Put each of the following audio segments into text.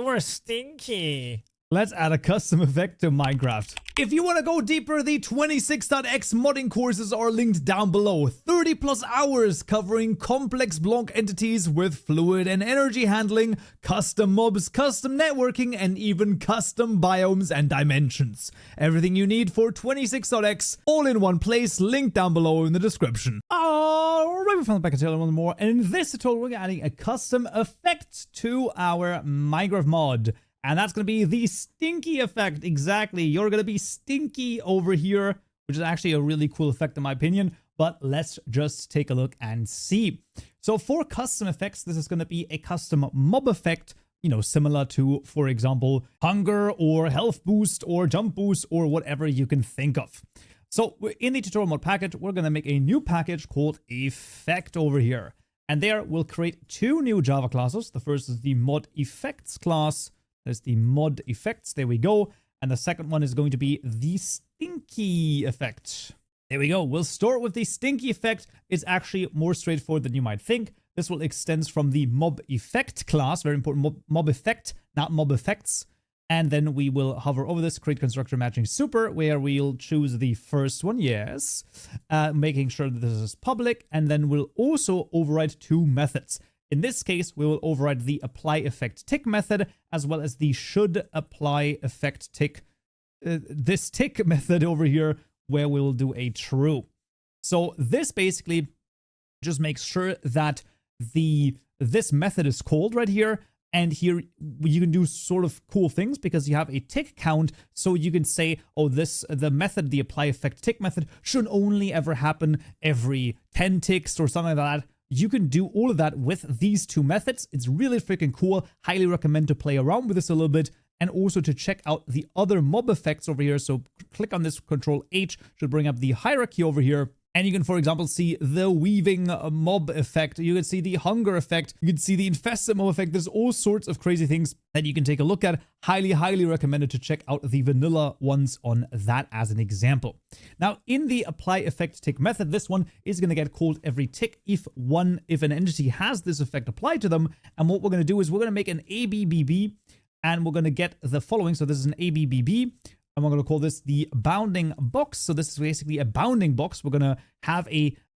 we're stinky. Let's add a custom effect to Minecraft. If you want to go deeper, the 26.x modding courses are linked down below. 30 plus hours covering complex block entities with fluid and energy handling, custom mobs, custom networking, and even custom biomes and dimensions. Everything you need for 26.x, all in one place, linked down below in the description. Alright, we found the back to tell you one more. And in this tutorial, we're adding a custom effect to our Minecraft mod. And that's going to be the stinky effect. Exactly. You're going to be stinky over here, which is actually a really cool effect in my opinion. But let's just take a look and see. So for custom effects, this is going to be a custom mob effect, you know, similar to, for example, hunger or health boost or jump boost or whatever you can think of. So in the tutorial mod package, we're going to make a new package called effect over here. And there we'll create two new Java classes. The first is the mod effects class. There's the mod effects, there we go. And the second one is going to be the stinky effect. There we go. We'll start with the stinky effect. It's actually more straightforward than you might think. This will extend from the mob effect class, very important, mob effect, not mob effects. And then we will hover over this, create constructor matching super, where we'll choose the first one, yes, making sure that this is public. And then we'll also override two methods. In this case, we will override the apply effect tick method, as well as the should apply effect tick, this tick method over here, where we will do a true. So this basically just makes sure that this method is called right here. And here you can do sort of cool things because you have a tick count. So you can say, oh, the method, the apply effect tick method should only ever happen every 10 ticks or something like that. You can do all of that with these two methods. It's really freaking cool. Highly recommend to play around with this a little bit and also to check out the other mob effects over here. So click on this, Control H should bring up the hierarchy over here. And you can, for example, see the weaving mob effect. You can see the hunger effect. You can see the infested mob effect. There's all sorts of crazy things that you can take a look at. Highly, highly recommended to check out the vanilla ones on that as an example. Now, in the apply effect tick method, this one is going to get called every tick if an entity has this effect applied to them. And what we're going to do is we're going to make an ABBB and we're going to get the following. So this is an ABBB. And we're going to call this the bounding box. So this is basically a bounding box. We're going to have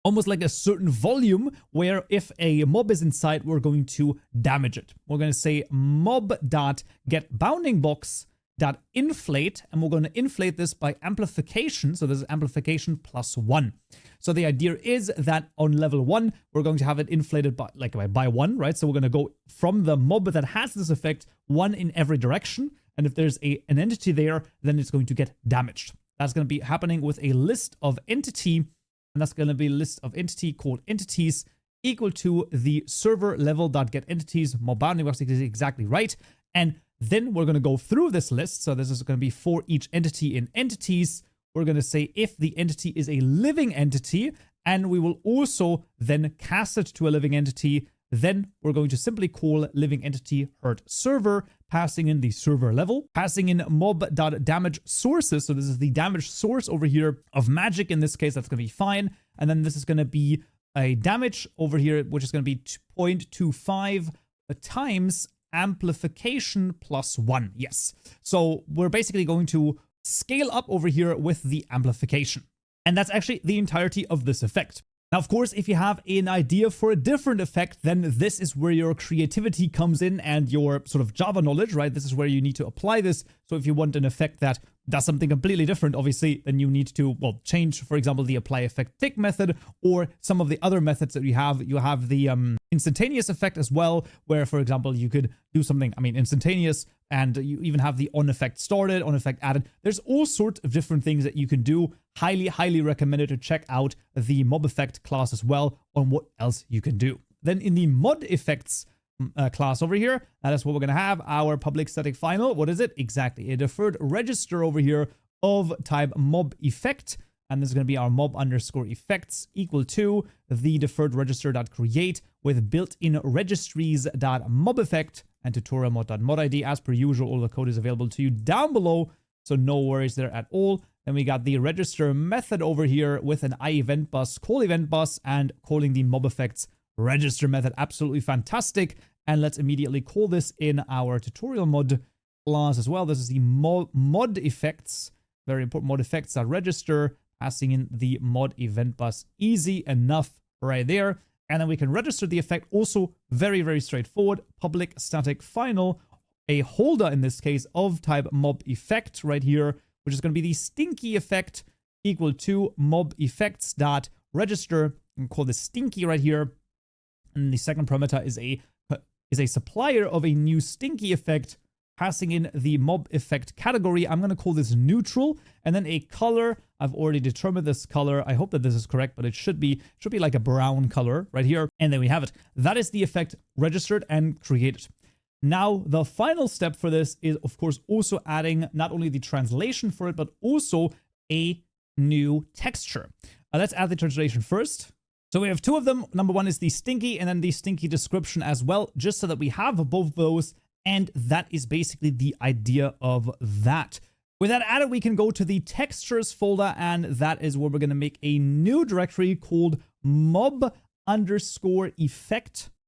almost like a certain volume where if a mob is inside, we're going to damage it. We're going to say mob.getBoundingBox.inflate, and we're going to inflate this by amplification. So this is amplification +1. So the idea is that on level 1, we're going to have it inflated by 1, right? So we're going to go from the mob that has this effect 1 in every direction. And if there's an entity there, then it's going to get damaged. That's going to be happening with a list of entity. And that's going to be a list of entity called entities equal to the server level.getEntities. Mob bounding box is exactly right. And then we're going to go through this list. So this is going to be for each entity in entities. We're going to say if the entity is a living entity, and we will also then cast it to a living entity. Then we're going to simply call living entity hurt server, passing in the server level, passing in mob.damage sources. So this is the damage source over here of magic. In this case, that's going to be fine. And then this is going to be a damage over here, which is going to be 0.25 times amplification +1. Yes. So we're basically going to scale up over here with the amplification. And that's actually the entirety of this effect. Now, of course, if you have an idea for a different effect, then this is where your creativity comes in and your sort of Java knowledge, right? This is where you need to apply this. So if you want an effect that does something completely different, obviously, then you need to, well, change, for example, the apply effect tick method or some of the other methods that you have. You have the instantaneous effect as well, where, for example, you could do something, instantaneous, and you even have the on effect started, on effect added. There's all sorts of different things that you can do. Highly, highly recommended to check out the mob effect class as well on what else you can do. Then in the mod effects class over here, that is what we're going to have. Our public static final. What is it? Exactly. A deferred register over here of type mob effect. And this is going to be our mob_effects equal to the deferred register.create with built-in registries.mob effect and tutorial mod.modid. As per usual, all the code is available to you down below, so no worries there at all. Then we got the register method over here with an iEventBus, call event bus, and calling the mob effects register method. Absolutely fantastic. And let's immediately call this in our tutorial mod class as well. This is the mod effects. Very important. Mod effects are register, passing in the mod event bus. Easy enough right there. And then we can register the effect. Also very, very straightforward. Public static final, a holder in this case of type mob effect right here, which is going to be the stinky effect equal to mob effects dot register. And call this stinky right here. And the second parameter is a supplier of a new stinky effect, passing in the mob effect category. I'm going to call this neutral, and then a color. I've already determined this color. I hope that this is correct, but it should be like a brown color right here. And then we have it. That is the effect registered and created. Now, the final step for this is, of course, also adding not only the translation for it, but also a new texture. Let's add the translation first. So we have two of them. Number one is the stinky, and then the stinky description as well, just so that we have both of those. And that is basically the idea of that. With that added, we can go to the textures folder, and that is where we're going to make a new directory called mob_effect.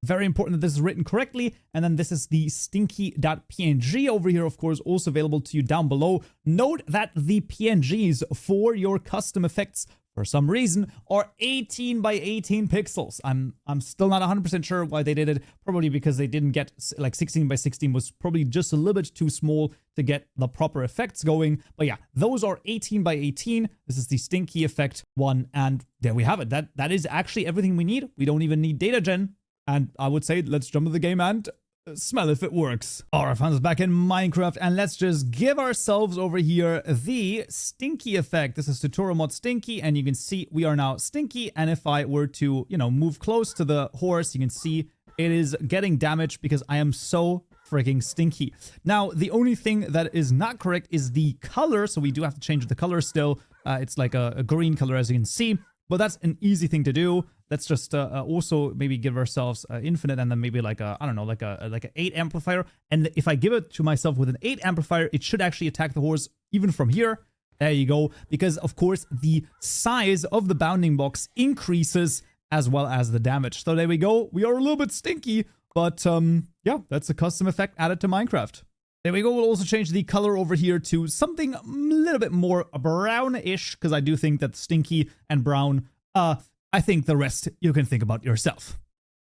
Very important that this is written correctly. And then this is the stinky.png over here, of course, also available to you down below. Note that the PNGs for your custom effects, for some reason, are 18 by 18 pixels. I'm still not 100% sure why they did it. Probably because they didn't get, like 16 by 16 was probably just a little bit too small to get the proper effects going. But yeah, those are 18 by 18. This is the stinky effect one. And there we have it. That is actually everything we need. We don't even need data gen. And I would say, let's jump into the game and smell if it works. All right, fans, back in Minecraft, and let's just give ourselves over here the stinky effect. This is tutorial mod stinky, and you can see we are now stinky. And if I were to, move close to the horse, you can see it is getting damaged because I am so freaking stinky. Now, the only thing that is not correct is the color, so we do have to change the color still. It's like a green color, as you can see, but that's an easy thing to do. Let's just also maybe give ourselves infinite, and then maybe like a, I don't know, like an 8 amplifier. And if I give it to myself with an 8 amplifier, it should actually attack the horse even from here. There you go. Because of course the size of the bounding box increases as well as the damage. So there we go. We are a little bit stinky, but yeah, that's a custom effect added to Minecraft. There we go. We'll also change the color over here to something a little bit more brownish, because I do think that stinky and brown, I think the rest you can think about yourself.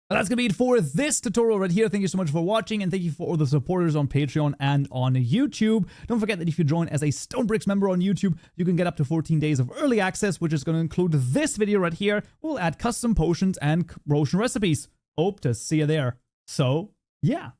But that's going to be it for this tutorial right here. Thank you so much for watching, and thank you for all the supporters on Patreon and on YouTube. Don't forget that if you join as a Stonebricks member on YouTube, you can get up to 14 days of early access, which is going to include this video right here. We'll add custom potions and potion recipes. Hope to see you there. So, yeah.